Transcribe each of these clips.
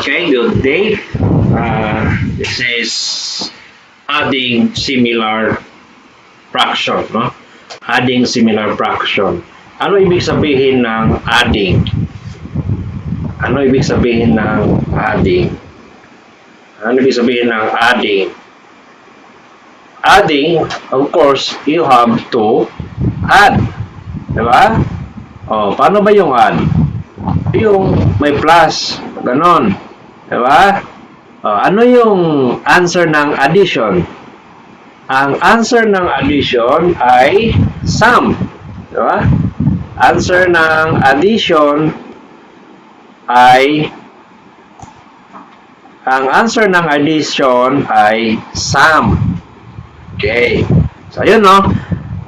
Okay, good day. This is adding similar fraction, no? Adding similar fraction. Ano ibig sabihin ng adding? Ano ibig sabihin ng adding? Ano ibig sabihin ng adding? Adding, of course, you have to add. Diba? O, paano ba yung add? Yung may plus, ganon. Diba? Ano yung answer ng addition? Ang answer ng addition ay sum. Diba? Answer ng addition ay sum. Okay. So, yun, no?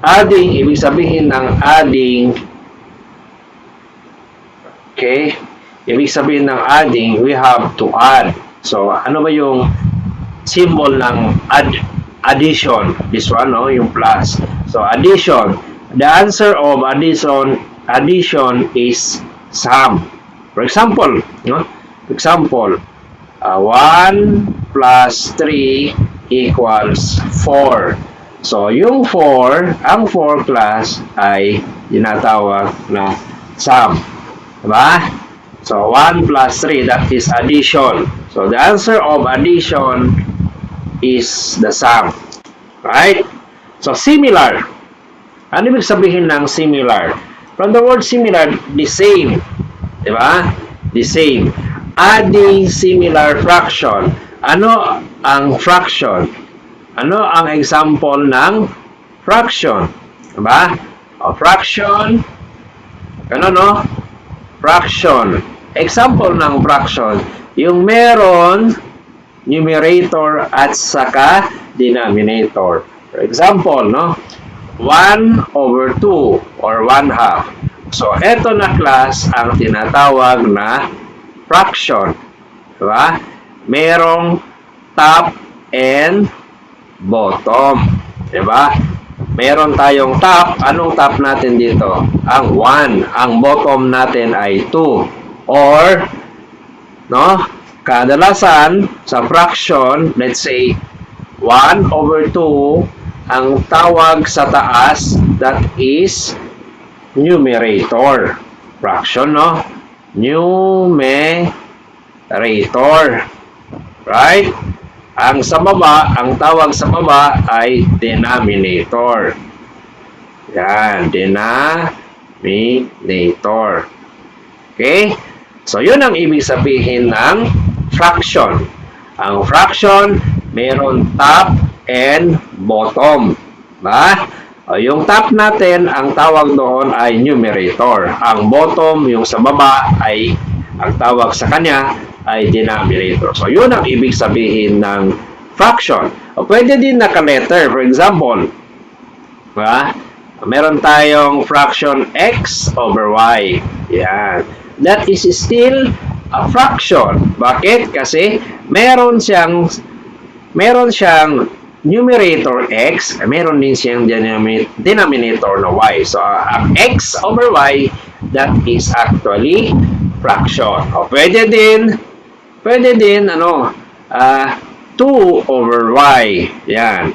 Adding, ibig sabihin ng adding. Okay? Ibig sabihin ng adding, we have to add. So, ano ba yung symbol ng addition? This one, no? Yung plus. So, addition. The answer of addition is sum. For example, no? For example, 1 plus 3 equals 4. So, yung 4, ang 4 class ay tinatawag na sum. Diba? So, 1 plus 3, that is addition. So, the answer of addition is the sum. Right? So, similar. Ano ibig sabihin ng similar? From the word similar, the same. Diba? The same. Adding similar fraction. Ano ang fraction? Ano ang example ng fraction? Diba? O, fraction. Ano, no? Fraction. Example ng fraction, yung meron numerator at saka denominator. For example, no? 1 over 2 or 1/2. So, eto na class ang tinatawag na fraction. Diba? Merong top and bottom. Diba? Meron tayong top. Anong top natin dito? Ang 1. Ang bottom natin ay 2. Or, no? Kadalasan, sa fraction, let's say, 1 over 2, ang tawag sa taas, that is numerator. Fraction, no? Numerator. Right? Ang sa baba, ang tawag sa baba ay denominator. Yan, denominator. Okay? So, yun ang ibig sabihin ng fraction. Ang fraction, meron top and bottom. Ba? Yung top natin, ang tawag doon ay numerator. Ang bottom, yung sa baba, ay ang tawag sa kanya ay denominator. So, yun ang ibig sabihin ng fraction. O, pwede din naka-letter. For example, ba? Meron tayong fraction x over y. Yan. That is still a fraction. Bakit? Kasi meron siyang numerator x, meron din siyang denominator na y. So, ang x over y, that is actually fraction. O, pwede din 2 over y. Yan.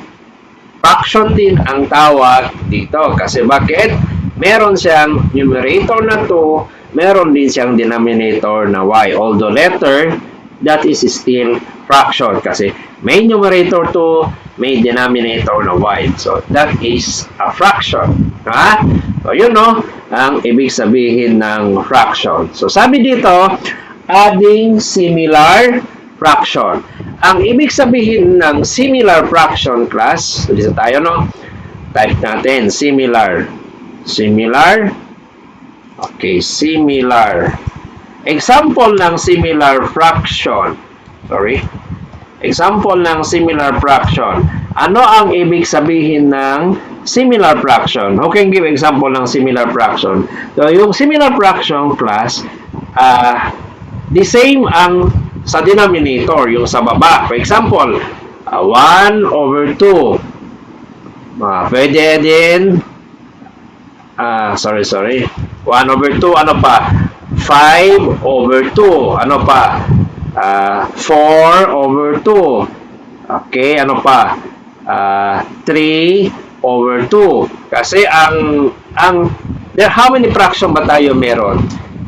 Fraction din ang tawag dito. Kasi bakit? Meron siyang numerator na 2, meron din siyang denominator na y. Although letter, that is still fraction. Kasi may numerator 2, may denominator na y. So, that is a fraction. Ha? So, yun, no? Ang ibig sabihin ng fraction. So, sabi dito, adding similar fraction. Ang ibig sabihin ng similar fraction class, so dito tayo, no? Type natin, similar. Similar. Okay, similar. Example ng similar fraction. Sorry. Example ng similar fraction. Ano ang ibig sabihin ng similar fraction? Who can give example ng similar fraction? So, yung similar fraction class, the same ang sa denominator, yung sa baba. For example, 1 over 2. Pwede din, 1 over 2, ano pa? 5 over 2, ano pa? 4 over 2. Okay, ano pa? 3 over 2. Kasi how many fraction ba tayo meron?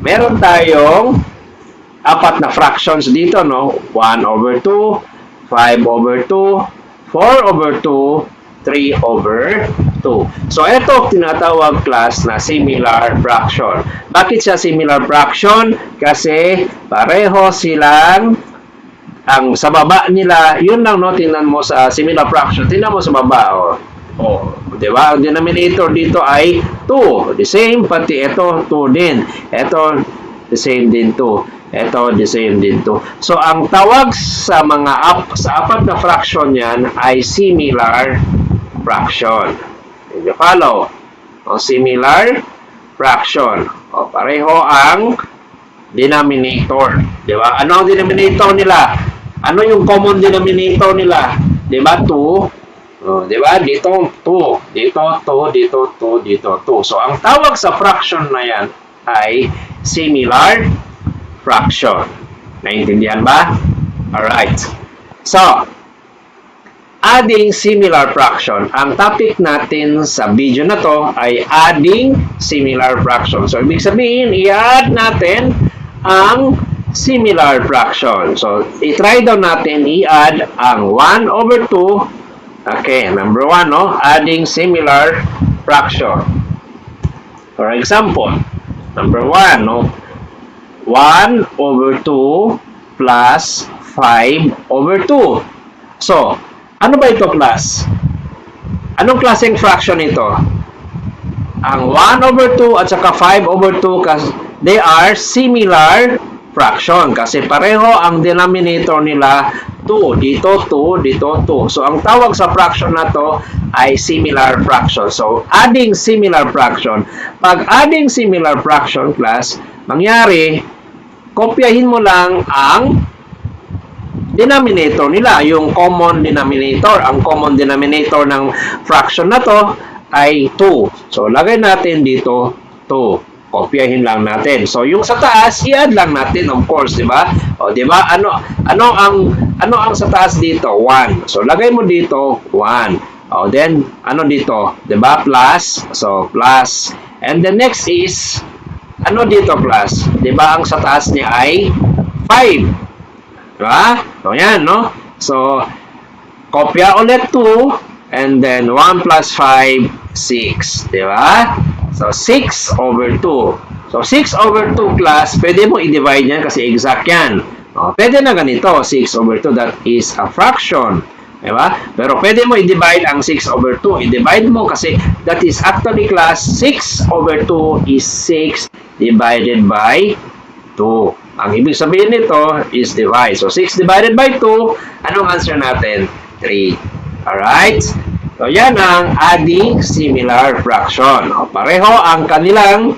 Meron tayong apat na fractions dito, no? 1 over 2, 5 over 2, 4 over 2, 3 over 2. So, ito tinatawag class na similar fraction. Bakit siya similar fraction? Kasi pareho silang ang sa baba nila, yun lang, no? Tingnan mo sa similar fraction. Tingnan mo sa baba, oh. Oh, di ba? Ang denominator dito ay 2. The same, pati ito, 2 din. Ito, the same din 2. Ito, the same din 2. So, ang tawag sa sa apat na fraction yan ay similar fraction. Did you follow? O, similar fraction. O, pareho ang denominator. Di ba? Ano ang denominator nila? Ano yung common denominator nila? Di ba? 2. O, di ba? Dito 2. Dito 2. Dito 2. Dito 2. So, ang tawag sa fraction na yan ay similar fraction. Naintindihan ba? Alright. So, adding similar fraction. Ang topic natin sa video na to ay adding similar fraction. So, ibig sabihin, i-add natin ang similar fraction. So, i-try daw natin i-add ang 1 over 2. Okay, number 1, no? Adding similar fraction. For example, number 1, no? 1 over 2 plus 5 over 2. So, ano ba ito, class? Anong klaseng fraction ito? Ang 1 over 2 at saka 5 over 2, they are similar fraction. Kasi pareho ang denominator nila 2. Dito 2, dito 2. So, ang tawag sa fraction na to ay similar fraction. So, adding similar fraction. Pag adding similar fraction, class, mangyari, kopyahin mo lang ang denominator nila, yung common denominator. Ang common denominator ng fraction na to ay 2. So, lagay natin dito 2. Kopyahin lang natin. So, yung sa taas, i-add lang natin, of course, di ba? O, di ba? Ano ang sa taas dito? 1. So, lagay mo dito 1. O, then, ano dito? Di ba? Plus. So, plus. And the next is, ano dito, plus? Di ba? Ang sa taas niya ay 5. Diba? So, yan, no? So, kopya ulit 2, and then 1 plus 5, 6. Diba? So, 6 over 2. So, 6 over 2 class, pwede mo i-divide yan kasi exact yan. O, pwede na ganito, 6 over 2, that is a fraction. Diba? Pero pwede mo i-divide ang 6 over 2. I-divide mo kasi that is actually class, 6 over 2 is 6 divided by 2. Ang ibig sabihin nito is divide. So, 6 divided by 2, anong answer natin? 3. Alright? So, yan ang adding similar fraction. O, pareho ang kanilang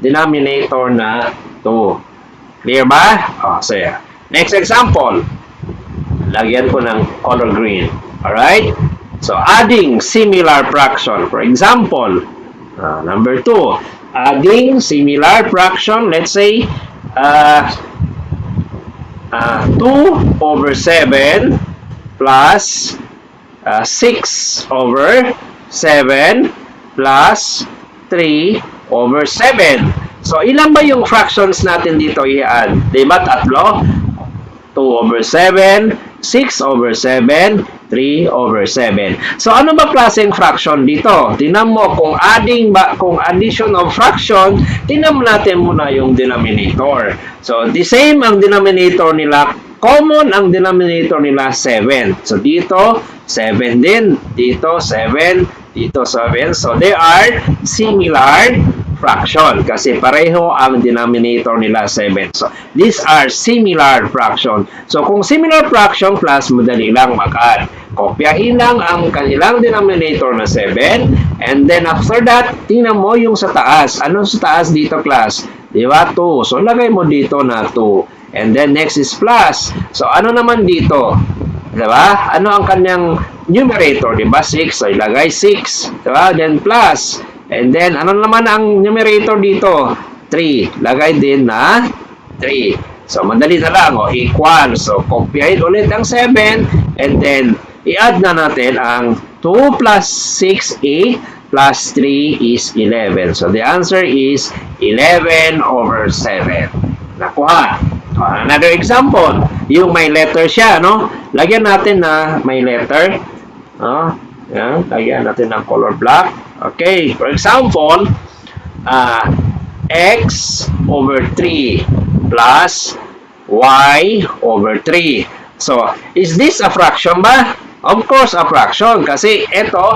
denominator na 2. Clear ba? O, so, yeah. Next example. Lagyan ko ng color green. Alright? So, adding similar fraction. For example, number 2. Adding similar fraction, let's say, 2 over 7 plus 6 over 7 plus 3 over 7. So, ilan ba yung fractions natin dito i-add? Diba tatlo? 2 over 7, 6 over 7, 3 over 7. So, ano ba klaseng fraction dito? Tingnan mo, kung addition of fraction, tingnan mo natin muna yung denominator. So, the same ang denominator nila. Common ang denominator nila 7. So, dito, 7 din. Dito, 7. Dito, 7. So, they are similar fraction kasi pareho ang denominator nila 7. So, these are similar fraction. So, kung similar fraction, class, madali lang mag-add. Kopyahin lang ang kanilang denominator na 7 and then after that, tingnan mo yung sa taas. Ano sa taas dito, class? Diba? 2. So, lagay mo dito na 2. And then next is plus. So, ano naman dito? Diba? Ano ang kanyang numerator? Diba? 6. So, ilagay 6. Diba? Then plus. And then, ano naman ang numerator dito? 3. Lagay din na 3. So, madali na lang, equal. So, kopyahin ulit ang 7, and then, i-add na natin ang 2 plus 6a plus 3 is 11. So, the answer is 11 over 7. Nakuha. Another example, yung may letter siya, no? Lagyan natin na may letter. Yan, lagyan natin ng color black. Okay, for example, x over 3 plus y over 3. So, is this a fraction ba? Of course, a fraction. Kasi ito,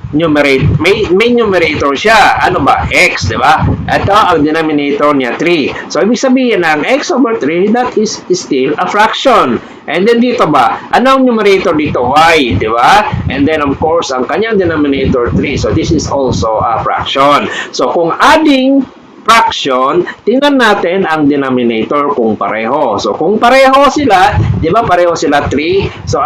may numerator siya. Ano ba? X, di ba? Ito, ang denominator niya, 3. So, ibig sabihin ng x over 3, that is still a fraction. And then dito ba? Anong numerator dito? Y, di ba? And then, of course, ang kanyang denominator, 3. So, this is also a fraction. So, kung adding fraction, tingnan natin ang denominator kung pareho. So, kung pareho sila, di ba pareho sila 3? So,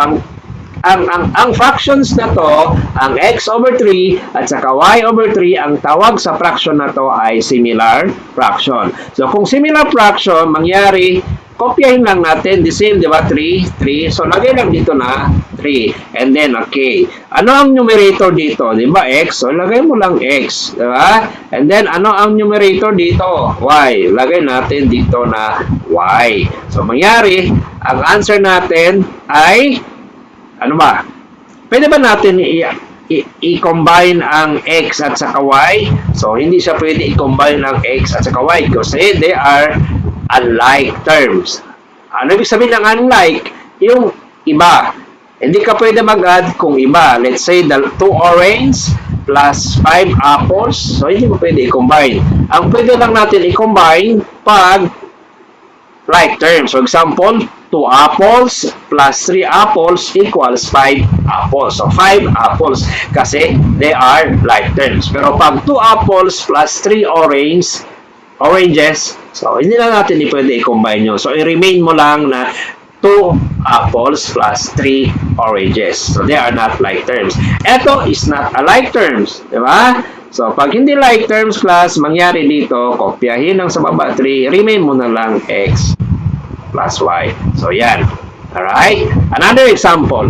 ang fractions na to, ang x over 3 at saka y over 3, ang tawag sa fraction na to ay similar fraction. So, kung similar fraction, mangyari, kopyahin lang natin, the same, di ba? 3, 3. So, lagay lang dito na 3. And then, okay. Ano ang numerator dito? Di ba? X. So, lagay mo lang x. Di ba? And then, ano ang numerator dito? Y. Lagay natin dito na y. So, mangyari, ang answer natin ay ano ba? Pwede ba natin i-combine ang x at saka y? So, hindi siya pwede i-combine ang x at saka y kasi they are unlike terms. Ano ibig sabihin ng unlike? Yung iba. Hindi ka pwede mag-add kung iba. Let's say, 2 orange plus 5 apples. So, hindi mo pwede i-combine. Ang pwede lang natin i-combine pag like terms. For example, 2 apples plus 3 apples equals 5 apples. So, 5 apples kasi they are like terms. Pero pag 2 apples plus 3 oranges, so, hindi na natin pwede i-combine nyo. So, i-remain mo lang na 2 apples plus 3 oranges. So, they are not like terms. Ito is not a like terms. Diba? So, pag hindi like terms class, mangyari dito, kopyahin lang sa baba 3, remain mo na lang x plus y. So, yan. Alright? Another example.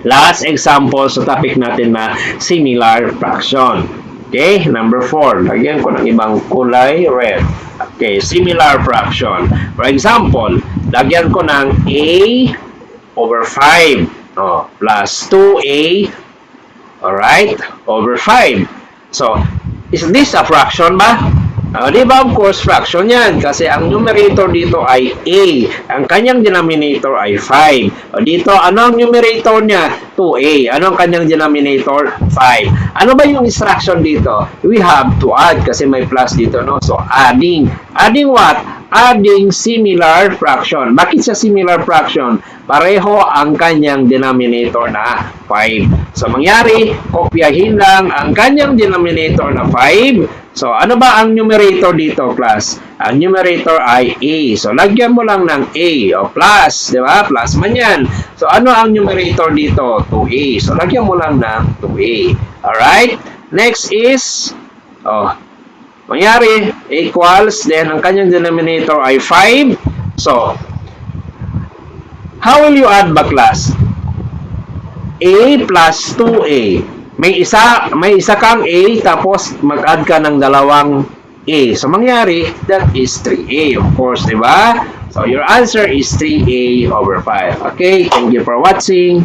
Last example sa topic natin na similar fraction. Okay? Number 4. Lagyan ko ng ibang kulay, red. Okay, similar fraction. For example, lagyan ko ng a over 5 plus 2a, alright, over 5. So, is this a fraction ba? Di ba, of course, fraction yan. Kasi ang numerator dito ay a. Ang kanyang denominator ay 5. Dito, ano ang numerator niya? 2a. Ano ang kanyang denominator? 5. Ano ba yung instruction dito? We have to add kasi may plus dito, no? So, adding. Adding what? Adding similar fraction. Bakit siya similar fraction? Pareho ang kanyang denominator na 5. So, mangyari, kopyahin lang ang kanyang denominator na 5. So, ano ba ang numerator dito, class? Ang numerator ay a. So, lagyan mo lang ng a o plus, di ba? Plus man yan. So, ano ang numerator dito? 2a. So, lagyan mo lang ng 2a. Alright? Next is, mangyari, equals, then ang kanyang denominator ay 5. So, how will you add ba, class? A plus 2a. May isa kang A, tapos mag-add ka ng dalawang A. So, mangyari, that is 3A, of course, di ba? So, your answer is 3A over 5. Okay, thank you for watching.